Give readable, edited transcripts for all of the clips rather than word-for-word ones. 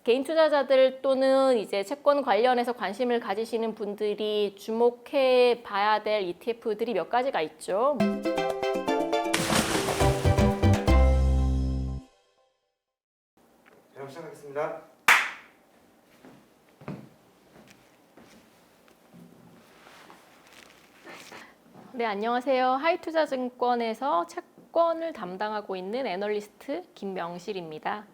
개인 투자자들 또는 이제 채권 관련해서 관심을 가지시는 분들이 주목해 봐야 될 ETF들이 몇 가지가 있죠. 촬영 시작하겠습니다. 네, 안녕하세요. 하이투자증권에서 채권을 담당하고 있는 애널리스트 김명실입니다.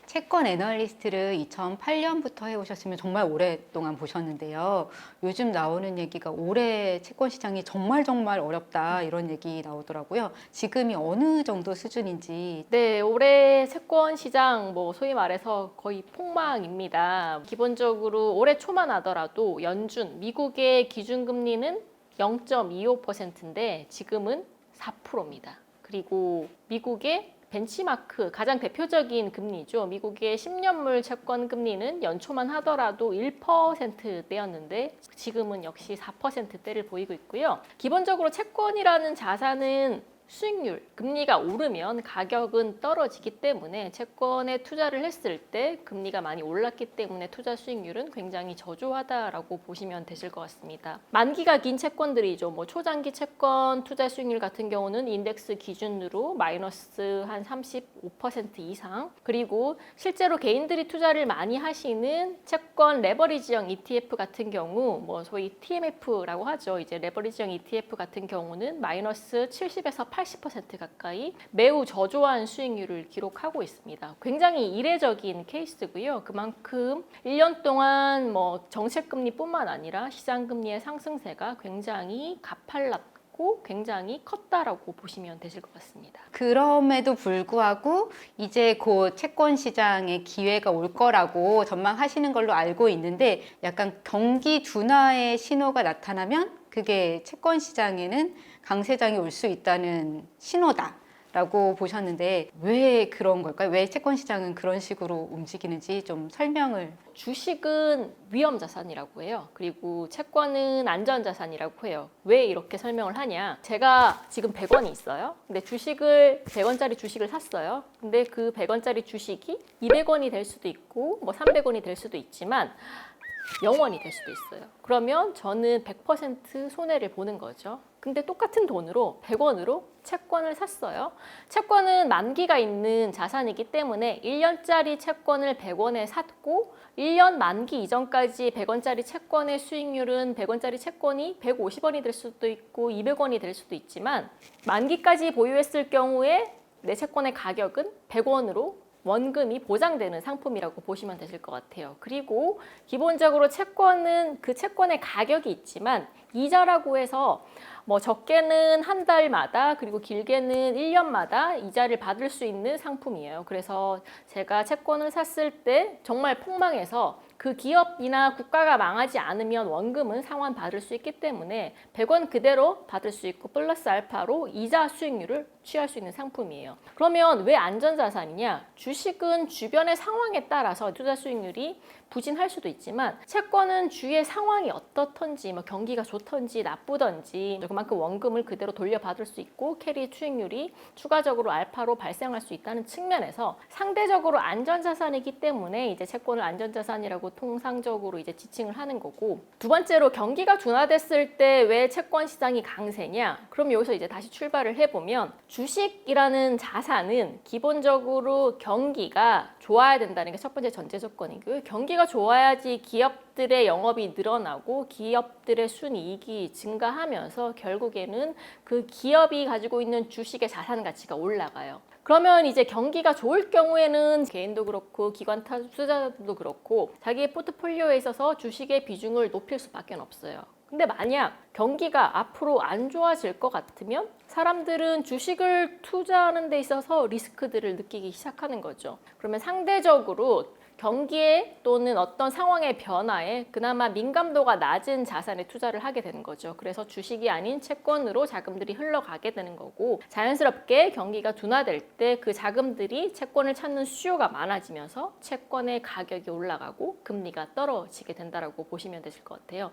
채권 애널리스트를 2008년부터 해오셨으면 정말 오랫동안 보셨는데요. 요즘 나오는 얘기가 올해 채권 시장이 정말 어렵다 이런 얘기 나오더라고요. 지금이 어느 정도 수준인지. 네, 올해 채권 시장 소위 말해서 거의 폭망입니다. 기본적으로 올해 초만 하더라도 연준, 미국의 기준금리는 0.25%인데 지금은 4%입니다. 그리고 미국의 벤치마크, 가장 대표적인 금리죠. 미국의 10년물 채권 금리는 연초만 하더라도 1%대였는데 지금은 역시 4%대를 보이고 있고요. 기본적으로 채권이라는 자산은 수익률, 금리가 오르면 가격은 떨어지기 때문에 채권에 투자를 했을 때 금리가 많이 올랐기 때문에 투자 수익률은 굉장히 저조하다라고 보시면 되실 것 같습니다. 만기가 긴 채권들이죠. 초장기 채권 투자 수익률 같은 경우는 인덱스 기준으로 마이너스 한 35% 이상, 그리고 실제로 개인들이 투자를 많이 하시는 채권 레버리지형 ETF 같은 경우 소위 TMF라고 하죠. 이제 레버리지형 ETF 같은 경우는 마이너스 70에서 80% 가까이 매우 저조한 수익률을 기록하고 있습니다. 굉장히 이례적인 케이스고요. 그만큼 1년 동안 정책금리뿐만 아니라 시장금리의 상승세가 굉장히 가팔랐고 굉장히 컸다라고 보시면 되실 것 같습니다. 그럼에도 불구하고 이제 곧 채권 시장에 기회가 올 거라고 전망하시는 걸로 알고 있는데, 약간 경기 둔화의 신호가 나타나면 그게 채권 시장에는 강세장이 올 수 있다는 신호다라고 보셨는데, 왜 그런 걸까요? 왜 채권 시장은 그런 식으로 움직이는지 좀 설명을. 주식은 위험자산이라고 해요. 그리고 채권은 안전자산이라고 해요. 왜 이렇게 설명을 하냐? 제가 지금 100원이 있어요. 근데 100원짜리 주식을 샀어요. 근데 그 100원짜리 주식이 200원이 될 수도 있고 300원이 될 수도 있지만 0원이 될 수도 있어요. 그러면 저는 100% 손해를 보는 거죠. 근데 똑같은 돈으로 100원으로 채권을 샀어요. 채권은 만기가 있는 자산이기 때문에 1년짜리 채권을 100원에 샀고 1년 만기 이전까지 100원짜리 채권의 수익률은 100원짜리 채권이 150원이 될 수도 있고 200원이 될 수도 있지만 만기까지 보유했을 경우에 내 채권의 가격은 100원으로 원금이 보장되는 상품이라고 보시면 되실 것 같아요. 그리고 기본적으로 채권은 그 채권의 가격이 있지만 이자라고 해서 적게는 한 달마다 그리고 길게는 1년마다 이자를 받을 수 있는 상품이에요. 그래서 제가 채권을 샀을 때 정말 폭망해서 그 기업이나 국가가 망하지 않으면 원금은 상환 받을 수 있기 때문에 100원 그대로 받을 수 있고 플러스 알파로 이자 수익률을 취할 수 있는 상품이에요. 그러면 왜 안전자산이냐? 주식은 주변의 상황에 따라서 투자 수익률이 부진할 수도 있지만 채권은 주위의 상황이 어떻던지 경기가 좋던지 나쁘던지 그만큼 원금을 그대로 돌려받을 수 있고 캐리 수익률이 추가적으로 알파로 발생할 수 있다는 측면에서 상대적으로 안전자산이기 때문에 이제 채권을 안전자산이라고 통상적으로 이제 지칭을 하는 거고, 두 번째로 경기가 둔화됐을 때 왜 채권 시장이 강세냐? 그럼 여기서 이제 다시 출발을 해보면 주식이라는 자산은 기본적으로 경기가 좋아야 된다는 게 첫 번째 전제 조건이고요. 경기가 좋아야지 기업들의 영업이 늘어나고 기업들의 순이익이 증가하면서 결국에는 그 기업이 가지고 있는 주식의 자산 가치가 올라가요. 그러면 이제 경기가 좋을 경우에는 개인도 그렇고 기관 투자자도 그렇고 자기의 포트폴리오에 있어서 주식의 비중을 높일 수밖에 없어요. 근데 만약 경기가 앞으로 안 좋아질 것 같으면 사람들은 주식을 투자하는 데 있어서 리스크들을 느끼기 시작하는 거죠. 그러면 상대적으로 경기에 또는 어떤 상황의 변화에 그나마 민감도가 낮은 자산에 투자를 하게 되는 거죠. 그래서 주식이 아닌 채권으로 자금들이 흘러가게 되는 거고, 자연스럽게 경기가 둔화될 때 그 자금들이 채권을 찾는 수요가 많아지면서 채권의 가격이 올라가고 금리가 떨어지게 된다라고 보시면 되실 것 같아요.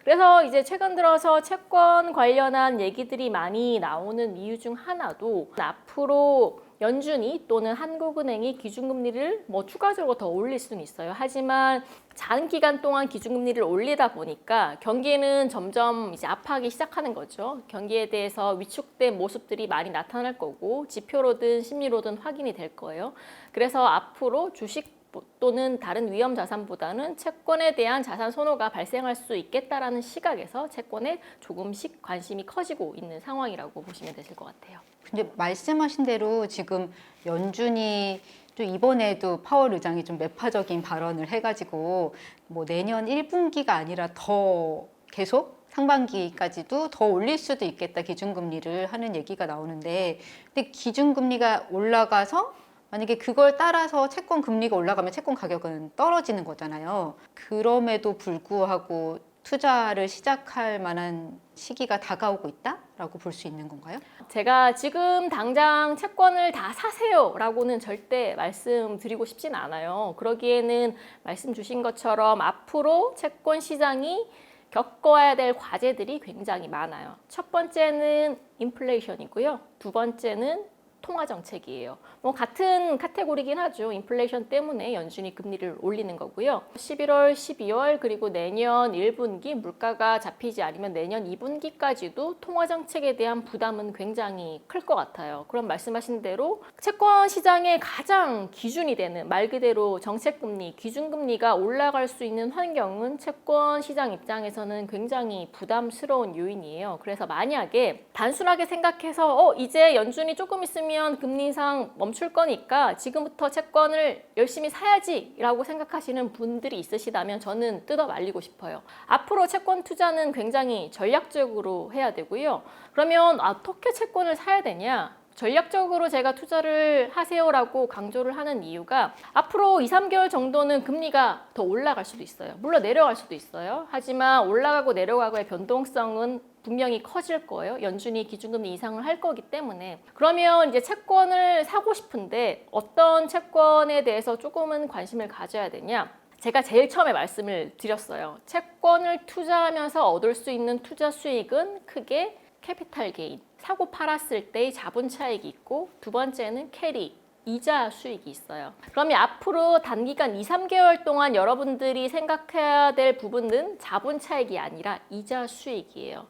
그래서 이제 최근 들어서 채권 관련한 얘기들이 많이 나오는 이유 중 하나도 앞으로 연준이 또는 한국은행이 기준금리를 뭐 추가적으로 더 올릴 수는 있어요. 하지만 장기간 동안 기준금리를 올리다 보니까 경기에는 점점 이제 압박하기 시작하는 거죠. 경기에 대해서 위축된 모습들이 많이 나타날 거고 지표로든 심리로든 확인이 될 거예요. 그래서 앞으로 주식 또는 다른 위험 자산보다는 채권에 대한 자산 선호가 발생할 수 있겠다라는 시각에서 채권에 조금씩 관심이 커지고 있는 상황이라고 보시면 되실 것 같아요. 근데 말씀하신 대로 지금 연준이 또 이번에도 파월 의장이 좀 매파적인 발언을 해가지고 뭐 내년 1분기가 아니라 더 계속 상반기까지도 더 올릴 수도 있겠다 기준금리를 하는 얘기가 나오는데, 근데 기준금리가 올라가서 만약에 그걸 따라서 채권 금리가 올라가면 채권 가격은 떨어지는 거잖아요. 그럼에도 불구하고 투자를 시작할 만한 시기가 다가오고 있다라고 볼 수 있는 건가요? 제가 지금 당장 채권을 다 사세요라고는 절대 말씀드리고 싶진 않아요. 그러기에는 말씀 주신 것처럼 앞으로 채권 시장이 겪어야 될 과제들이 굉장히 많아요. 첫 번째는 인플레이션이고요. 두 번째는 통화 정책이에요. 뭐 같은 카테고리긴 하죠. 인플레이션 때문에 연준이 금리를 올리는 거고요. 11월, 12월 그리고 내년 1분기 물가가 잡히지 않으면 내년 2분기까지도 통화 정책에 대한 부담은 굉장히 클 것 같아요. 그럼 말씀하신 대로 채권 시장의 가장 기준이 되는 말 그대로 정책금리, 기준금리가 올라갈 수 있는 환경은 채권 시장 입장에서는 굉장히 부담스러운 요인이에요. 그래서 만약에 단순하게 생각해서 이제 연준이 조금 있으면 금리 인상 멈출 거니까 지금부터 채권을 열심히 사야지 라고 생각하시는 분들이 있으시다면 저는 뜯어 말리고 싶어요. 앞으로 채권 투자는 굉장히 전략적으로 해야 되고요. 그러면 어떻게 채권을 사야 되냐? 전략적으로 제가 투자를 하세요라고 강조를 하는 이유가 앞으로 2, 3개월 정도는 금리가 더 올라갈 수도 있어요. 물론 내려갈 수도 있어요. 하지만 올라가고 내려가고의 변동성은 분명히 커질 거예요. 연준이 기준금리 인상을 할 거기 때문에. 그러면 이제 채권을 사고 싶은데 어떤 채권에 대해서 조금은 관심을 가져야 되냐? 제가 제일 처음에 말씀을 드렸어요. 채권을 투자하면서 얻을 수 있는 투자 수익은 크게 캐피탈 게인, 사고 팔았을 때의 자본 차익이 있고 두 번째는 캐리, 이자 수익이 있어요. 그러면 앞으로 단기간 2, 3개월 동안 여러분들이 생각해야 될 부분은 자본 차익이 아니라 이자 수익이에요.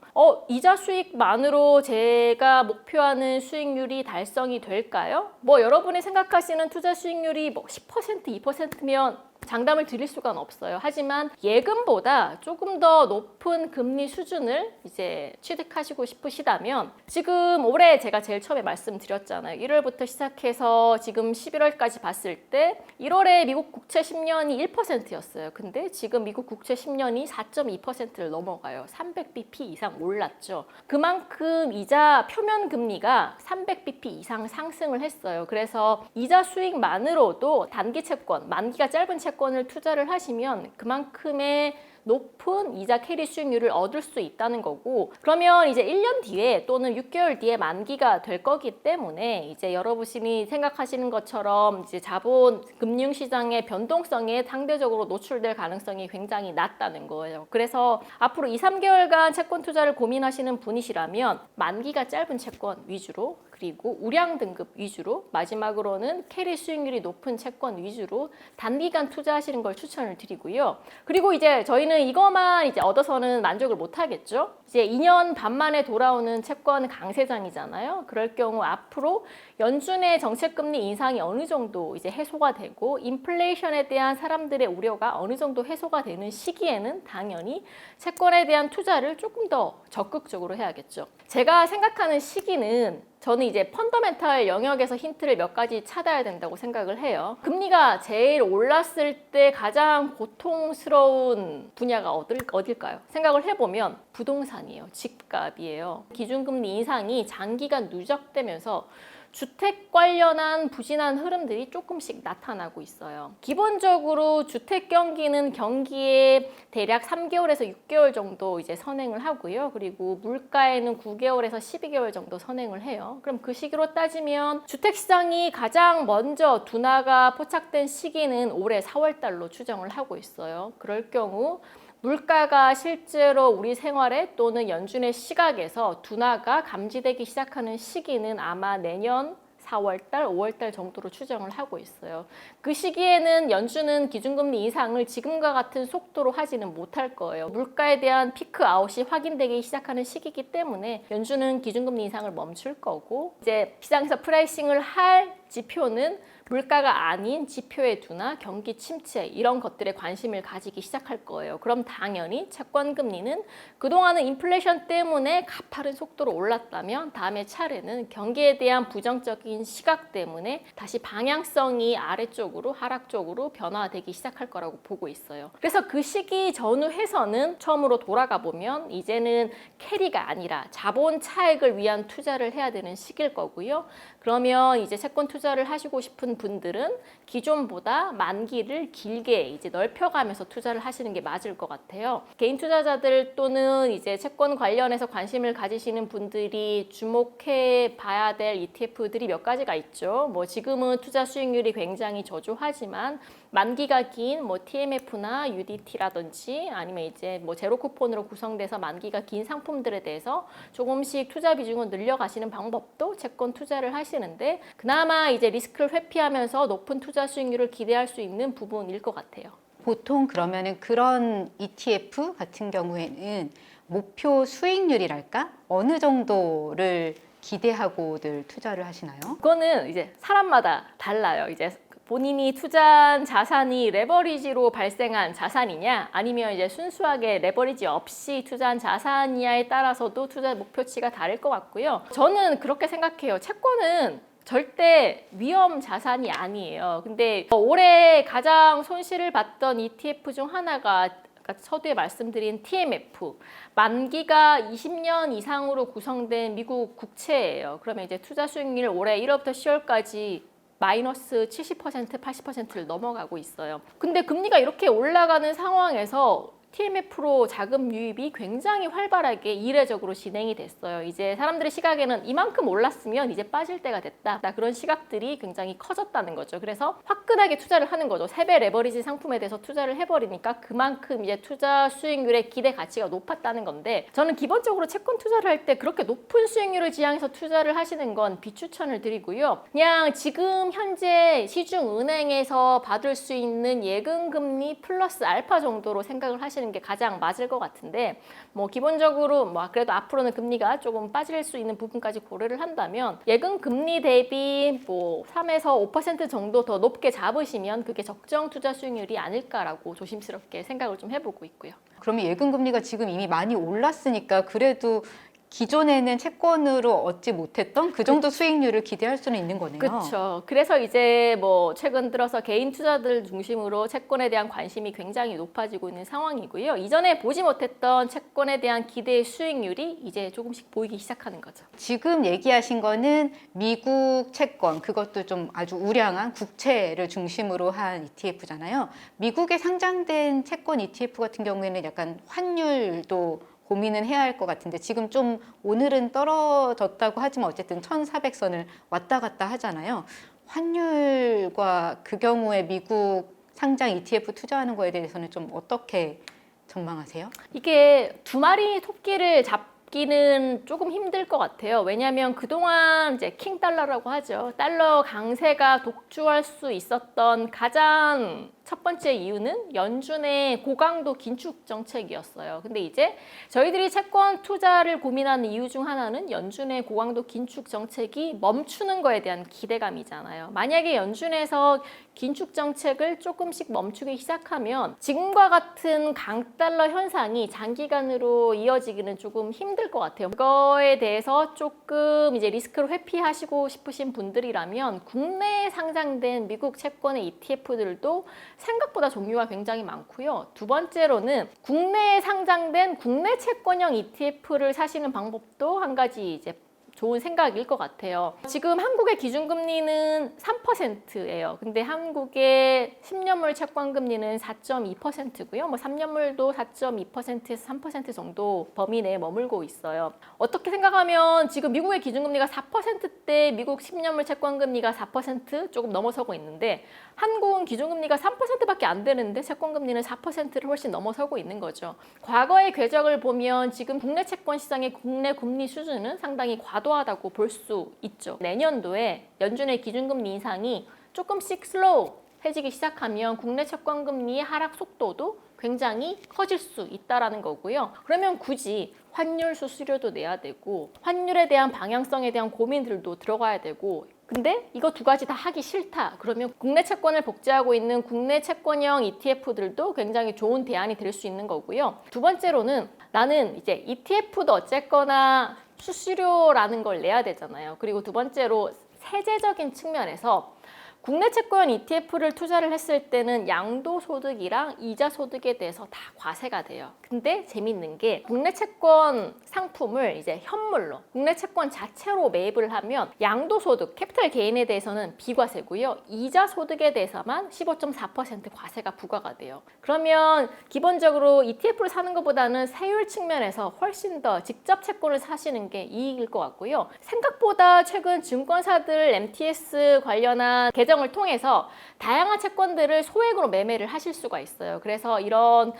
이자 수익만으로 제가 목표하는 수익률이 달성이 될까요? 뭐 여러분이 생각하시는 투자 수익률이 뭐 10%, 2%면 장담을 드릴 수가 없어요. 하지만 예금보다 조금 더 높은 금리 수준을 이제 취득하시고 싶으시다면 지금 올해 제가 제일 처음에 말씀드렸잖아요. 1월부터 시작해서 지금 11월까지 봤을 때 1월에 미국 국채 10년이 1%였어요. 근데 지금 미국 국채 10년이 4.2%를 넘어가요. 300bp 이상 올랐죠. 그만큼 이자 표면 금리가 300bp 이상 상승을 했어요. 그래서 이자 수익만으로도 단기 채권, 만기가 짧은 채권을 투자를 하시면 그만큼의 높은 이자 캐리 수익률을 얻을 수 있다는 거고, 그러면 이제 1년 뒤에 또는 6개월 뒤에 만기가 될 거기 때문에 이제 여러분이 생각하시는 것처럼 이제 자본 금융시장의 변동성에 상대적으로 노출될 가능성이 굉장히 낮다는 거예요. 그래서 앞으로 2, 3개월간 채권 투자를 고민하시는 분이시라면 만기가 짧은 채권 위주로, 그리고 우량 등급 위주로, 마지막으로는 캐리 수익률이 높은 채권 위주로 단기간 투자하시는 걸 추천을 드리고요. 그리고 이제 저희는 이것만 이제 얻어서는 만족을 못 하겠죠. 이제 2년 반 만에 돌아오는 채권 강세장이잖아요. 그럴 경우 앞으로 연준의 정책금리 인상이 어느 정도 이제 해소가 되고 인플레이션에 대한 사람들의 우려가 어느 정도 해소가 되는 시기에는 당연히 채권에 대한 투자를 조금 더 적극적으로 해야겠죠. 제가 생각하는 시기는 저는 이제 펀더멘탈 영역에서 힌트를 몇 가지 찾아야 된다고 생각을 해요. 금리가 제일 올랐을 때 가장 고통스러운 분야가 어딜까요? 생각을 해보면 부동산이에요. 집값이에요. 기준금리 인상이 장기간 누적되면서 주택 관련한 부진한 흐름들이 조금씩 나타나고 있어요. 기본적으로 주택 경기는 경기에 대략 3개월에서 6개월 정도 이제 선행을 하고요. 그리고 물가에는 9개월에서 12개월 정도 선행을 해요. 그럼 그 시기로 따지면 주택 시장이 가장 먼저 둔화가 포착된 시기는 올해 4월 달로 추정을 하고 있어요. 그럴 경우 물가가 실제로 우리 생활에 또는 연준의 시각에서 둔화가 감지되기 시작하는 시기는 아마 내년 4월달, 5월달 정도로 추정을 하고 있어요. 그 시기에는 연준은 기준금리 인상을 지금과 같은 속도로 하지는 못할 거예요. 물가에 대한 피크 아웃이 확인되기 시작하는 시기이기 때문에 연준은 기준금리 인상을 멈출 거고, 이제 시장에서 프라이싱을 할 지표는 물가가 아닌 지표의 둔화, 경기 침체 이런 것들에 관심을 가지기 시작할 거예요. 그럼 당연히 채권 금리는 그동안은 인플레이션 때문에 가파른 속도로 올랐다면 다음에 차례는 경기에 대한 부정적인 시각 때문에 다시 방향성이 아래쪽으로 하락 쪽으로 변화되기 시작할 거라고 보고 있어요. 그래서 그 시기 전후해서는 처음으로 돌아가 보면 이제는 캐리가 아니라 자본 차익을 위한 투자를 해야 되는 시기일 거고요. 그러면 이제 채권 투자를 하시고 싶은 분들은 기존보다 만기를 길게 이제 넓혀가면서 투자를 하시는 게 맞을 것 같아요. 개인 투자자들 또는 이제 채권 관련해서 관심을 가지시는 분들이 주목해 봐야 될 ETF들이 몇 가지가 있죠. 뭐 지금은 투자 수익률이 굉장히 저조하지만 만기가 긴 뭐 TMF나 UDT라든지 아니면 이제 뭐 제로 쿠폰으로 구성돼서 만기가 긴 상품들에 대해서 조금씩 투자 비중을 늘려가시는 방법도 채권 투자를 하시는데 그나마 이제 리스크를 회피하면서 높은 투자 수익률을 기대할 수 있는 부분일 것 같아요. 보통 그러면은 그런 ETF 같은 경우에는 목표 수익률이랄까? 어느 정도를 기대하고들 투자를 하시나요? 그거는 이제 사람마다 달라요. 이제 본인이 투자한 자산이 레버리지로 발생한 자산이냐 아니면 이제 순수하게 레버리지 없이 투자한 자산이냐에 따라서도 투자 목표치가 다를 것 같고요. 저는 그렇게 생각해요. 채권은 절대 위험 자산이 아니에요. 근데 올해 가장 손실을 봤던 ETF 중 하나가 서두에 말씀드린 TMF, 만기가 20년 이상으로 구성된 미국 국채예요. 그러면 이제 투자 수익률 올해 1월부터 10월까지 마이너스 70%, 80%를 넘어가고 있어요. 근데 금리가 이렇게 올라가는 상황에서 TMF로 자금 유입이 굉장히 활발하게 이례적으로 진행이 됐어요. 이제 사람들의 시각에는 이만큼 올랐으면 이제 빠질 때가 됐다. 그런 시각들이 굉장히 커졌다는 거죠. 그래서 화끈하게 투자를 하는 거죠. 3배 레버리지 상품에 대해서 투자를 해버리니까 그만큼 이제 투자 수익률의 기대 가치가 높았다는 건데 저는 기본적으로 채권 투자를 할 때 그렇게 높은 수익률을 지향해서 투자를 하시는 건 비추천을 드리고요. 그냥 지금 현재 시중은행에서 받을 수 있는 예금금리 플러스 알파 정도로 생각을 하시는 게 가장 맞을 것 같은데 뭐 기본적으로 뭐 그래도 앞으로는 금리가 조금 빠질 수 있는 부분까지 고려를 한다면 예금 금리 대비 뭐 3에서 5% 정도 더 높게 잡으시면 그게 적정 투자 수익률이 아닐까라고 조심스럽게 생각을 좀 해보고 있고요. 그러면 예금 금리가 지금 이미 많이 올랐으니까 그래도 기존에는 채권으로 얻지 못했던 그 정도 수익률을 기대할 수는 있는 거네요. 그렇죠. 그래서 이제 뭐 최근 들어서 개인 투자들 중심으로 채권에 대한 관심이 굉장히 높아지고 있는 상황이고요. 이전에 보지 못했던 채권에 대한 기대 수익률이 이제 조금씩 보이기 시작하는 거죠. 지금 얘기하신 거는 미국 채권, 그것도 좀 아주 우량한 국채를 중심으로 한 ETF잖아요. 미국에 상장된 채권 ETF 같은 경우에는 약간 환율도 고민은 해야 할 것 같은데 지금 좀 오늘은 떨어졌다고 하지만 어쨌든 1400선을 왔다 갔다 하잖아요. 환율과 그 경우에 미국 상장 ETF 투자하는 거에 대해서는 좀 어떻게 전망하세요? 이게 두 마리 토끼를 잡기는 조금 힘들 것 같아요. 왜냐하면 그동안 이제 킹 달러라고 하죠. 달러 강세가 독주할 수 있었던 가장 첫 번째 이유는 연준의 고강도 긴축 정책이었어요. 근데 이제 저희들이 채권 투자를 고민하는 이유 중 하나는 연준의 고강도 긴축 정책이 멈추는 거에 대한 기대감이잖아요. 만약에 연준에서 긴축 정책을 조금씩 멈추기 시작하면 지금과 같은 강달러 현상이 장기간으로 이어지기는 조금 힘들 것 같아요. 그거에 대해서 조금 이제 리스크를 회피하시고 싶으신 분들이라면 국내에 상장된 미국 채권의 ETF들도 생각보다 종류가 굉장히 많고요. 두 번째로는 국내에 상장된 국내 채권형 ETF를 사시는 방법도 한 가지 이제 좋은 생각일 것 같아요. 지금 한국의 기준금리는 3%예요. 근데 한국의 10년물 채권금리는 4.2%고요. 뭐 3년물도 4.2%에서 3% 정도 범위 내에 머물고 있어요. 어떻게 생각하면 지금 미국의 기준금리가 4%대 미국 10년물 채권금리가 4% 조금 넘어서고 있는데 한국은 기준금리가 3%밖에 안 되는데 채권금리는 4%를 훨씬 넘어서고 있는 거죠. 과거의 궤적을 보면 지금 국내 채권 시장의 국내 금리 수준은 상당히 과도 과도하다고 볼 수 있죠. 내년도에 연준의 기준금리 인상이 조금씩 슬로우해지기 시작하면 국내 채권금리의 하락 속도도 굉장히 커질 수 있다라는 거고요. 그러면 굳이 환율 수수료도 내야 되고 환율에 대한 방향성에 대한 고민들도 들어가야 되고 근데 이거 두 가지 다 하기 싫다. 그러면 국내 채권을 복제하고 있는 국내 채권형 ETF들도 굉장히 좋은 대안이 될 수 있는 거고요. 두 번째로는 나는 이제 ETF도 어쨌거나 수수료라는 걸 내야 되잖아요. 그리고 두 번째로 세제적인 측면에서 국내 채권 ETF를 투자를 했을 때는 양도소득이랑 이자소득에 대해서 다 과세가 돼요. 근데 재밌는 게 국내 채권 상품을 이제 현물로 국내 채권 자체로 매입을 하면 양도소득, 캐피탈 게인에 대해서는 비과세고요. 이자소득에 대해서만 15.4% 과세가 부과가 돼요. 그러면 기본적으로 ETF를 사는 것보다는 세율 측면에서 훨씬 더 직접 채권을 사시는 게 이익일 것 같고요. 생각보다 최근 증권사들 MTS 관련한 계정을 통해서 다양한 채권들을 소액으로 매매를 하실 수가 있어요. 그래서 이런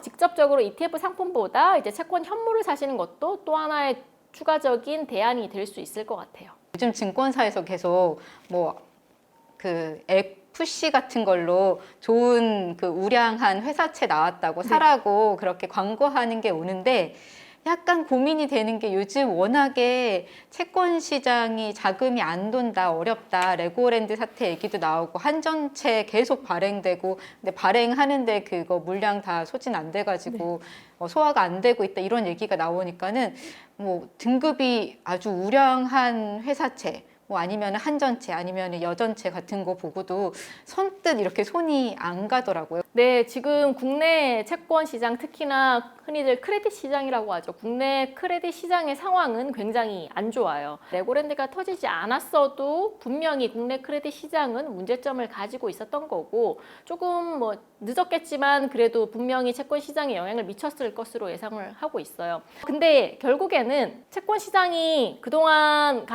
직접적으로 ETF 상품보다 이제 채권 현물을 사시는 것도 또 하나의 추가적인 대안이 될 수 있을 것 같아요. 요즘 증권사에서 계속 뭐 그 FC 같은 걸로 좋은 그 우량한 회사채 나왔다고 사라고 그렇게 광고하는 게 오는데 약간 고민이 되는 게 요즘 워낙에 채권 시장이 자금이 안 돈다, 어렵다, 레고랜드 사태 얘기도 나오고 한전채 계속 발행되고 근데 발행하는데 그거 물량 다 소진 안 돼가지고 소화가 안 되고 있다 이런 얘기가 나오니까는 뭐 등급이 아주 우량한 회사채 뭐 아니면 한전채 아니면 여전채 같은 거 보고도 선뜻 이렇게 손이 안 가더라고요. 네, 지금 국내 채권 시장 특히나 흔히들 크레딧 시장이라고 하죠. 국내 크레딧 시장의 상황은 굉장히 안 좋아요. 레고랜드가 터지지 않았어도 분명히 국내 크레딧 시장은 문제점을 가지고 있었던 거고 조금 뭐 늦었겠지만 그래도 분명히 채권 시장에 영향을 미쳤을 것으로 예상을 하고 있어요. 근데 결국에는 채권 시장이 그동안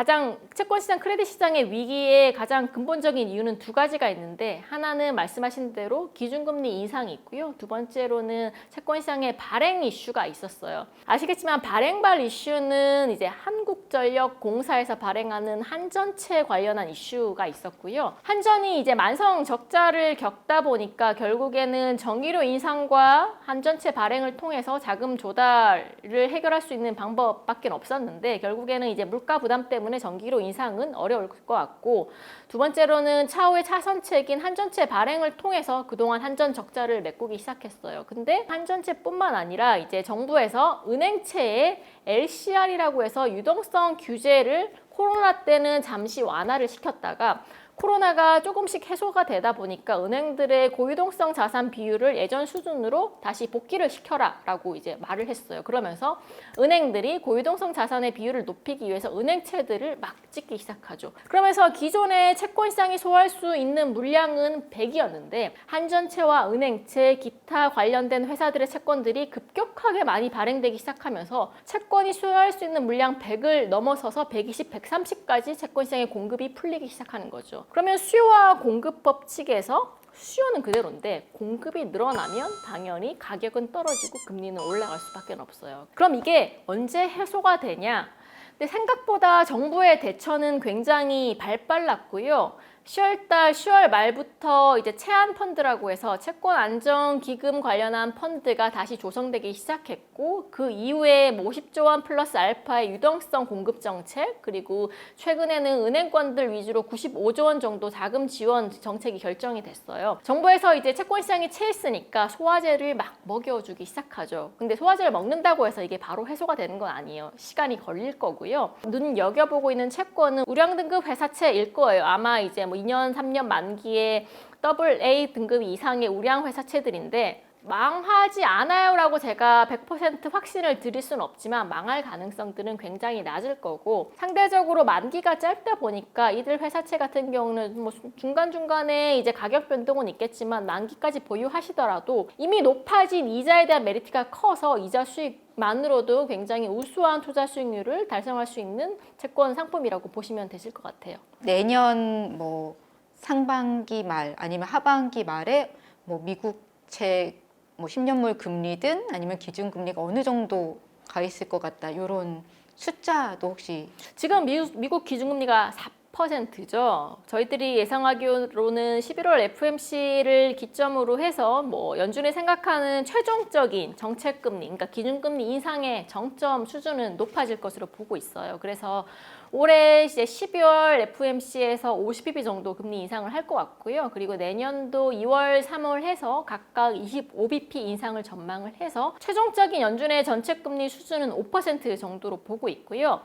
채권 시장 크레딧 시장의 위기의 가장 근본적인 이유는 두 가지가 있는데 하나는 말씀하신 대로 기준금리 인상이 있고요. 두 번째로는 채권 시장의 발행 이슈가 있었어요. 아시겠지만 발행발 이슈는 이제 한국전력공사에서 발행하는 한전채 관련한 이슈가 있었고요. 한전이 이제 만성 적자를 겪다 보니까 결국에는 전기료 인상과 한전채 발행을 통해서 자금 조달을 해결할 수 있는 방법밖에 없었는데 결국에는 이제 물가 부담 때문에 전기료 인상은 어려울 것 같고 두 번째로는 차후의 차선책인 한전채 발행을 통해서 그동안 한전 적자를 메꾸기 시작했어요. 근데 한전채뿐만 아니라 이제 정부에서 은행채에 LCR이라고 해서 유동성 규제를 코로나 때는 잠시 완화를 시켰다가 코로나가 조금씩 해소가 되다 보니까 은행들의 고유동성 자산 비율을 예전 수준으로 다시 복귀를 시켜라 라고 이제 말을 했어요. 그러면서 은행들이 고유동성 자산의 비율을 높이기 위해서 은행채들을 막 찍기 시작하죠. 그러면서 기존의 채권 시장이 소화할 수 있는 물량은 100이었는데 한전채와 은행채, 기타 관련된 회사들의 채권들이 급격하게 많이 발행되기 시작하면서 채권이 소화할 수 있는 물량 100을 넘어서서 120, 130까지 채권 시장의 공급이 풀리기 시작하는 거죠. 그러면 수요와 공급 법칙에서 수요는 그대로인데 공급이 늘어나면 당연히 가격은 떨어지고 금리는 올라갈 수밖에 없어요. 그럼 이게 언제 해소가 되냐? 근데 생각보다 정부의 대처는 굉장히 발빨랐고요. 10월 말부터 이제 채안 펀드라고 해서 채권 안정 기금 관련한 펀드가 다시 조성되기 시작했고 그 이후에 50조 원 플러스 알파의 유동성 공급 정책 그리고 최근에는 은행권들 위주로 95조 원 정도 자금 지원 정책이 결정이 됐어요. 정부에서 이제 채권 시장이 채했으니까 소화제를 막 먹여주기 시작하죠. 근데 소화제를 먹는다고 해서 이게 바로 해소가 되는 건 아니에요. 시간이 걸릴 거고요. 눈여겨보고 있는 채권은 우량 등급 회사채일 거예요. 아마 이제 뭐 2년, 3년 만기에 AA 등급 이상의 우량 회사채들인데 망하지 않아요 라고 제가 100% 확신을 드릴 수는 없지만 망할 가능성들은 굉장히 낮을 거고 상대적으로 만기가 짧다 보니까 이들 회사채 같은 경우는 뭐 중간중간에 이제 가격 변동은 있겠지만 만기까지 보유하시더라도 이미 높아진 이자에 대한 메리트가 커서 이자 수익 만으로도 굉장히 우수한 투자 수익률을 달성할 수 있는 채권 상품이라고 보시면 되실 것 같아요. 내년 뭐 상반기 말 아니면 하반기 말에 뭐 미국채 뭐 10년물 금리든 아니면 기준금리가 어느 정도 가 있을 것 같다 이런 숫자도 혹시 지금 미국 기준금리가 4%죠. 저희들이 예상하기로는 11월 FOMC를 기점으로 해서 뭐 연준이 생각하는 최종적인 정책금리, 그러니까 기준금리 인상의 정점 수준은 높아질 것으로 보고 있어요. 그래서 올해 이제 12월 FOMC에서 50bp 정도 금리 인상을 할 것 같고요. 그리고 내년도 2월, 3월 해서 각각 25bp 인상을 전망을 해서 최종적인 연준의 전체 금리 수준은 5% 정도로 보고 있고요.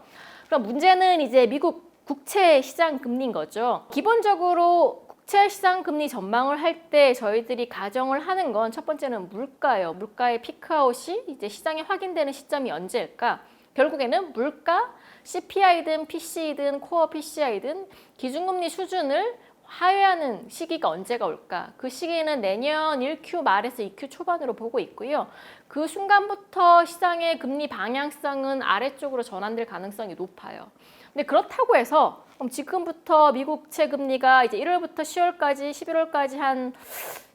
그럼 문제는 이제 미국 국채 시장 금리인 거죠. 기본적으로 국채 시장 금리 전망을 할 때 저희들이 가정을 하는 건 첫 번째는 물가예요. 물가의 피크아웃이 이제 시장에 확인되는 시점이 언제일까? 결국에는 물가, CPI든 PC든 코어 PCI든 기준금리 수준을 하회하는 시기가 언제가 올까? 그 시기는 내년 1Q 말에서 2Q 초반으로 보고 있고요. 그 순간부터 시장의 금리 방향성은 아래쪽으로 전환될 가능성이 높아요. 근데 그렇다고 해서 그럼 지금부터 미국채 금리가 이제 1월부터 10월까지, 11월까지 한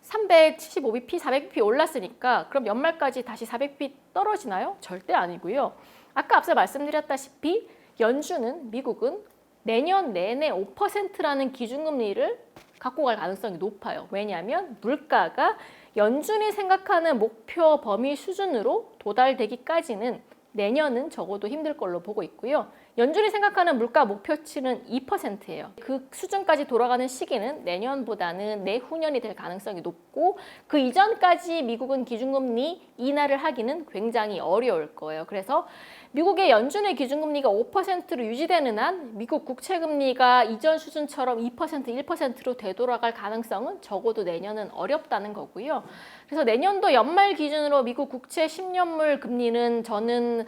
375bp, 400bp 올랐으니까 그럼 연말까지 다시 400bp 떨어지나요? 절대 아니고요. 아까 앞서 말씀드렸다시피 연준은 미국은 내년 내내 5%라는 기준금리를 갖고 갈 가능성이 높아요. 왜냐하면 물가가 연준이 생각하는 목표 범위 수준으로 도달되기까지는 내년은 적어도 힘들 걸로 보고 있고요. 연준이 생각하는 물가 목표치는 2%예요. 그 수준까지 돌아가는 시기는 내년보다는 내후년이 될 가능성이 높고 그 이전까지 미국은 기준금리 인하를 하기는 굉장히 어려울 거예요. 그래서 미국의 연준의 기준금리가 5%로 유지되는 한 미국 국채금리가 이전 수준처럼 2%, 1%로 되돌아갈 가능성은 적어도 내년은 어렵다는 거고요. 그래서 내년도 연말 기준으로 미국 국채 10년물 금리는 저는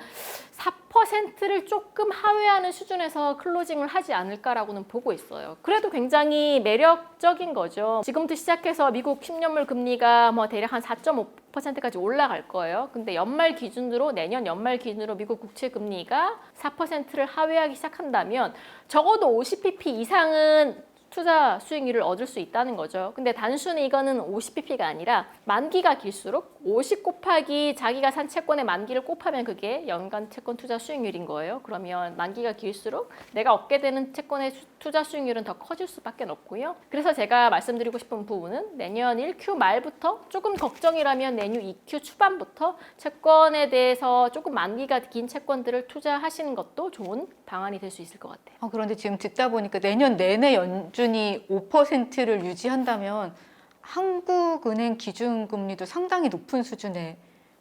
4%를 조금 하회하는 수준에서 클로징을 하지 않을까라고는 보고 있어요. 그래도 굉장히 매력적인 거죠. 지금부터 시작해서 미국 10년물 금리가 뭐 대략 한 4.5%까지 올라갈 거예요. 근데 연말 기준으로 내년 연말 기준으로 미국 국채 금리가 4%를 하회하기 시작한다면 적어도 50bp 이상은 투자 수익률을 얻을 수 있다는 거죠. 근데 단순히 이거는 50bp가 아니라 만기가 길수록 50 곱하기 자기가 산 채권의 만기를 곱하면 그게 연간 채권 투자 수익률인 거예요. 그러면 만기가 길수록 내가 얻게 되는 채권의 투자 수익률은 더 커질 수밖에 없고요. 그래서 제가 말씀드리고 싶은 부분은 내년 1Q 말부터 조금 걱정이라면 내년 2Q 초반부터 채권에 대해서 조금 만기가 긴 채권들을 투자하시는 것도 좋은 방안이 될 수 있을 것 같아요. 그런데 지금 듣다 보니까 내년 내내 연준이 5%를 유지한다면 한국은행 기준금리도 상당히 높은 수준에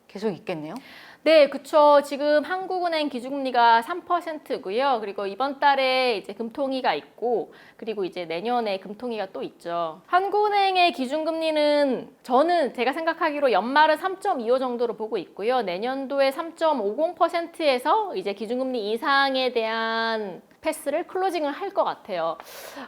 계속 있겠네요. 네, 그쵸. 지금 한국은행 기준금리가 3%고요. 그리고 이번 달에 이제 금통위가 있고, 그리고 이제 내년에 금통위가 또 있죠. 한국은행의 기준금리는 저는 제가 생각하기로 연말은 3.25 정도로 보고 있고요. 내년도에 3.50%에서 이제 기준금리 인상에 대한 패스를 클로징을 할 것 같아요.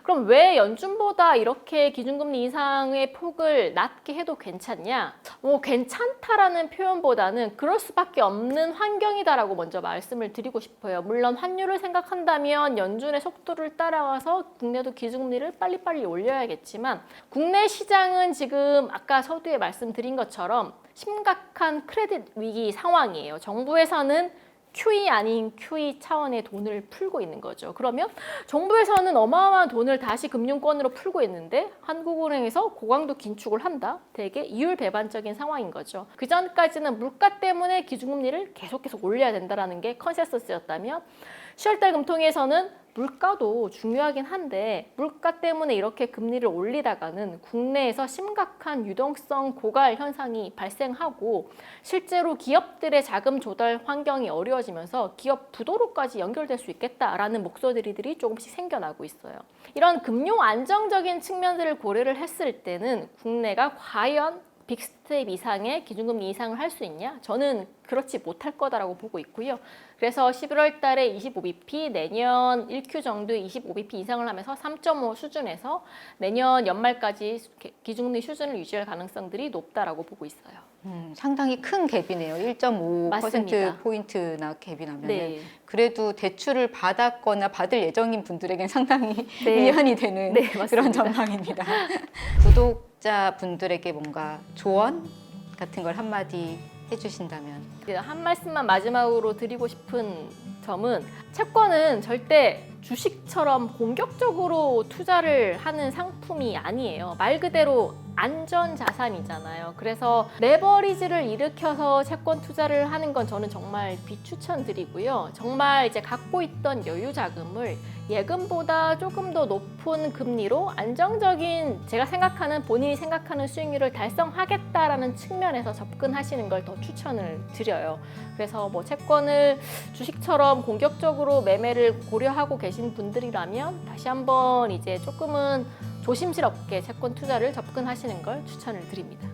그럼 왜 연준보다 이렇게 기준금리 인상의 폭을 낮게 해도 괜찮냐? 괜찮다라는 표현보다는 그럴 수밖에 없는 환경이다라고 먼저 말씀을 드리고 싶어요. 물론 환율을 생각한다면 연준의 속도를 따라가서 국내도 기준금리를 빨리빨리 올려야겠지만 국내 시장은 지금 아까 서두에 말씀드린 것처럼 심각한 크레딧 위기 상황이에요. 정부에서는 QE 아닌 QE 차원의 돈을 풀고 있는 거죠. 그러면 정부에서는 어마어마한 돈을 다시 금융권으로 풀고 있는데 한국은행에서 고강도 긴축을 한다? 되게 이율배반적인 상황인 거죠. 그 전까지는 물가 때문에 기준금리를 계속 올려야 된다는 게 컨센서스였다면 10월달 금통위에서는 물가도 중요하긴 한데 물가 때문에 이렇게 금리를 올리다가는 국내에서 심각한 유동성 고갈 현상이 발생하고 실제로 기업들의 자금 조달 환경이 어려워지면서 기업 부도로까지 연결될 수 있겠다라는 목소리들이 조금씩 생겨나고 있어요. 이런 금융 안정적인 측면들을 고려를 했을 때는 국내가 과연 빅스텝 이상의 기준금리 인상을 할 수 있냐? 저는 그렇지 못할 거다라고 보고 있고요. 그래서 11월 달에 25bp, 내년 1Q 정도에 25bp 인상을 하면서 3.5 수준에서 내년 연말까지 기준금리 수준을 유지할 가능성들이 높다라고 보고 있어요. 상당히 큰 갭이네요. 1.5% 맞습니다. 포인트나 갭이 나면 네. 그래도 대출을 받았거나 받을 예정인 분들에겐 상당히 네. 위안이 되는 네, 맞습니다. 그런 전망입니다. 구독자분들에게 뭔가 조언 같은 걸 한마디 해주신다면. 한 말씀만 마지막으로 드리고 싶은 점은 채권은 절대 주식처럼 공격적으로 투자를 하는 상품이 아니에요. 말 그대로 안전 자산이잖아요. 그래서 레버리지를 일으켜서 채권 투자를 하는 건 저는 정말 비추천드리고요. 정말 이제 갖고 있던 여유 자금을 예금보다 조금 더 높은 금리로 안정적인 제가 생각하는 본인이 생각하는 수익률을 달성하겠다라는 측면에서 접근하시는 걸 더 추천을 드려요. 그래서 뭐 채권을 주식처럼 공격적으로 매매를 고려하고 계신 분들이라면 다시 한번 이제 조금은 조심스럽게 채권 투자를 접근하시는 걸 추천을 드립니다.